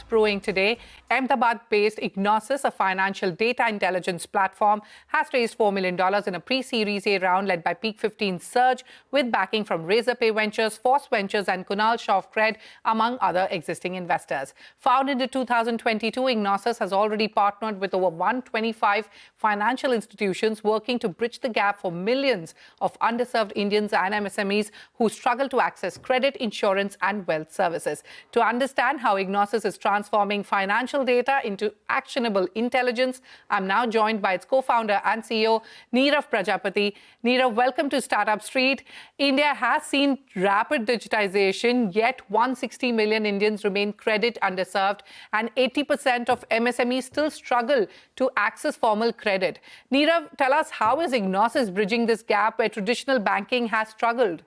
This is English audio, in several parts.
brewing today. Ahmedabad-based Ignosys, a financial data intelligence platform, has raised $4 million in a pre-Series A round led by Peak 15 Surge, with backing from Razorpay Ventures, Force Ventures and Kunal Shawkred, among other existing investors. Founded in 2022, Ignosys has already partnered with over 125 financial institutions working to bridge the gap for millions of underserved Indians and MSMEs who struggle to access credit, insurance and wealth services. To understand how Ignosys is transforming financial data into actionable intelligence, I'm now joined by its co-founder and CEO, Nirav Prajapati. Nirav, welcome to Startup Street. India has seen rapid digitization, yet 160 million Indians remain credit underserved and 80% of MSMEs still struggle to access formal credit. Nirav, tell us, how is Ignosys bridging this gap where traditional banking has struggled?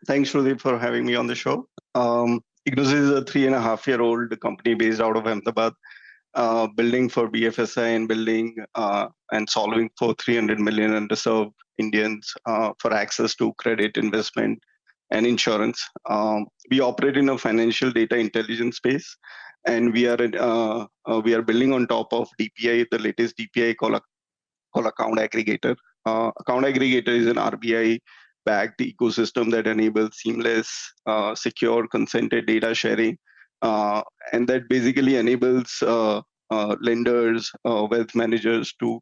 Thanks, Shruti, for having me on the show. Ignosys is a 3.5-year-old company based out of Ahmedabad, building for BFSI and building and solving for 300 million underserved Indians for access to credit, investment, and insurance. We operate in a financial data intelligence space, and we are building on top of DPI, the latest DPI called Account Aggregator. Account Aggregator is an RBI-backed ecosystem that enables seamless, secure, consented data sharing, and that basically enables lenders, wealth managers to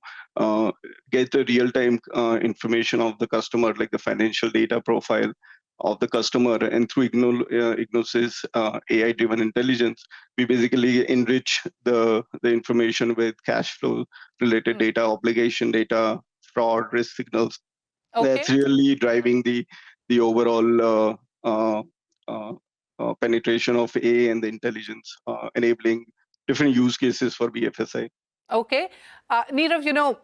get the real-time information of the customer, like the financial data profile of the customer. And through Ignosys AI-driven intelligence, we basically enrich the information with cash flow related data, obligation data, fraud, risk signals. Okay. That's really driving the overall penetration of AI and the intelligence, enabling different use cases for BFSI. Okay. Nirav,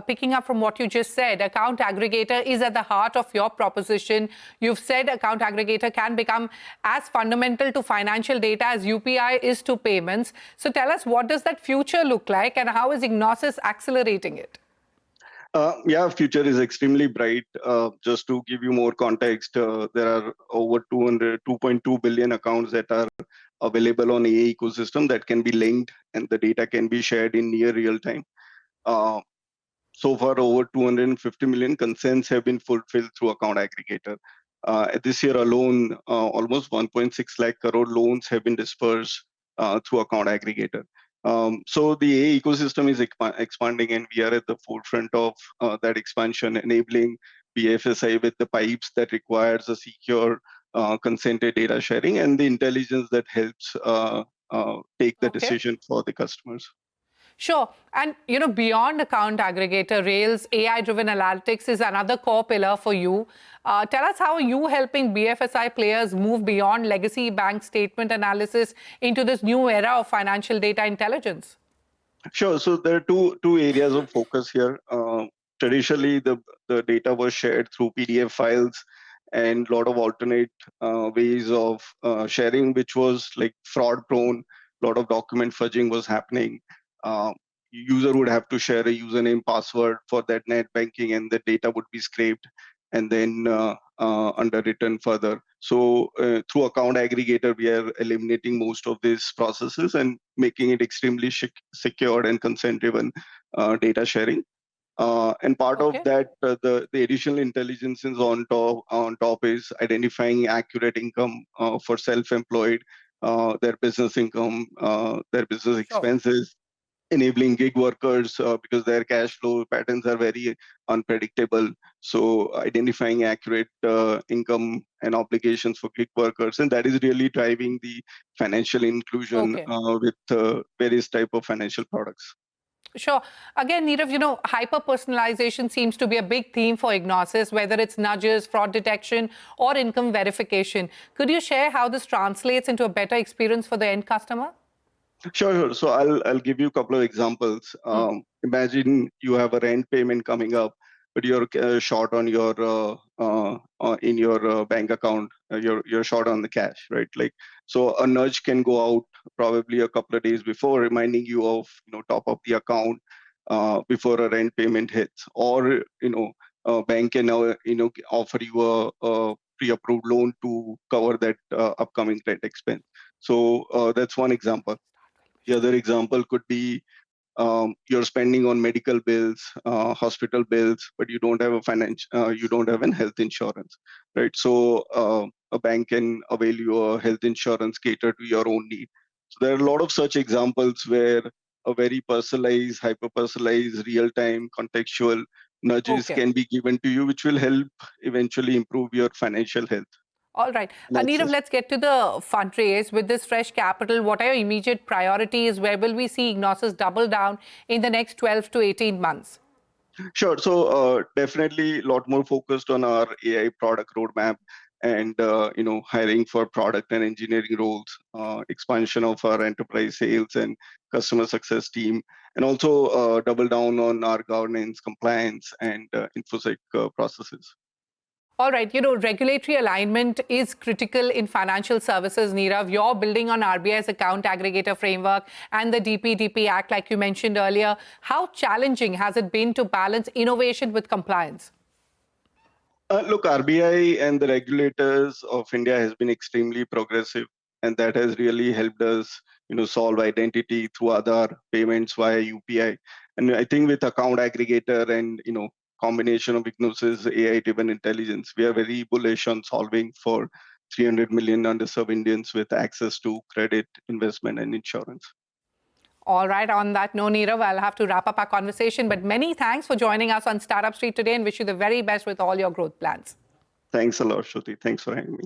picking up from what you just said, Account Aggregator is at the heart of your proposition. You've said Account Aggregator can become as fundamental to financial data as UPI is to payments. So tell us, what does that future look like and how is Ignosys accelerating it? Future is extremely bright. Just to give you more context, there are over 2.2 billion accounts that are available on AI ecosystem that can be linked, and the data can be shared in near real time. So far, over 250 million consents have been fulfilled through Account Aggregator. This year alone, almost 1.6 lakh crore loans have been dispersed through Account Aggregator. So the AI ecosystem is expanding, and we are at the forefront of that expansion, enabling BFSI with the pipes that requires a secure, consented data sharing and the intelligence that helps take the decision for the customers. Sure. And, beyond Account Aggregator, Rails, AI-driven analytics is another core pillar for you. Tell us, how are you helping BFSI players move beyond legacy bank statement analysis into this new era of financial data intelligence? Sure. So there are two areas of focus here. Traditionally, the data was shared through PDF files and a lot of alternate ways of sharing, which was like fraud-prone. A lot of document fudging was happening. User would have to share a username, password for that net banking, and the data would be scraped and then underwritten further. So through Account Aggregator, we are eliminating most of these processes and making it extremely secure and consent-driven data sharing. And part of that, the additional intelligence is on top is identifying accurate income for self-employed, their business income, their business expenses, enabling gig workers because their cash flow patterns are very unpredictable. So identifying accurate income and obligations for gig workers, and that is really driving the financial inclusion with various type of financial products. Sure. Again, Nirav, hyper-personalization seems to be a big theme for Ignosys, whether it's nudges, fraud detection, or income verification. Could you share how this translates into a better experience for the end customer? Sure. So I'll give you a couple of examples. Imagine you have a rent payment coming up, but you're short on your in your bank account. You're short on the cash, right? Like, so a nudge can go out probably a couple of days before, reminding you of top up the account before a rent payment hits, or a bank can offer you a pre-approved loan to cover that upcoming rent expense. So that's one example. The other example could be you're spending on medical bills, hospital bills, but you don't have you don't have an health insurance, right? So a bank can avail you a health insurance catered to your own need. So there are a lot of such examples where a very personalized, hyper-personalized, real-time, contextual nudges Okay. can be given to you, which will help eventually improve your financial health. All right. And Nirav, access. let's get to the fundraise. With this fresh capital, what are your immediate priorities? Where will we see Ignosys double down in the next 12 to 18 months? Sure. So definitely a lot more focused on our AI product roadmap and hiring for product and engineering roles, expansion of our enterprise sales and customer success team, and also double down on our governance, compliance, and infosec processes. All right, regulatory alignment is critical in financial services, Nirav. You're building on RBI's account aggregator framework and the DPDP Act, like you mentioned earlier. How challenging has it been to balance innovation with compliance? Look, RBI and the regulators of India has been extremely progressive, and that has really helped us, solve identity through other payments via UPI. And I think with account aggregator and combination of Ignosys AI-driven intelligence, we are very bullish on solving for 300 million underserved Indians with access to credit, investment, and insurance. All right, on that note, Nirav, I'll have to wrap up our conversation. But many thanks for joining us on Startup Street today and wish you the very best with all your growth plans. Thanks a lot, Shruti. Thanks for having me.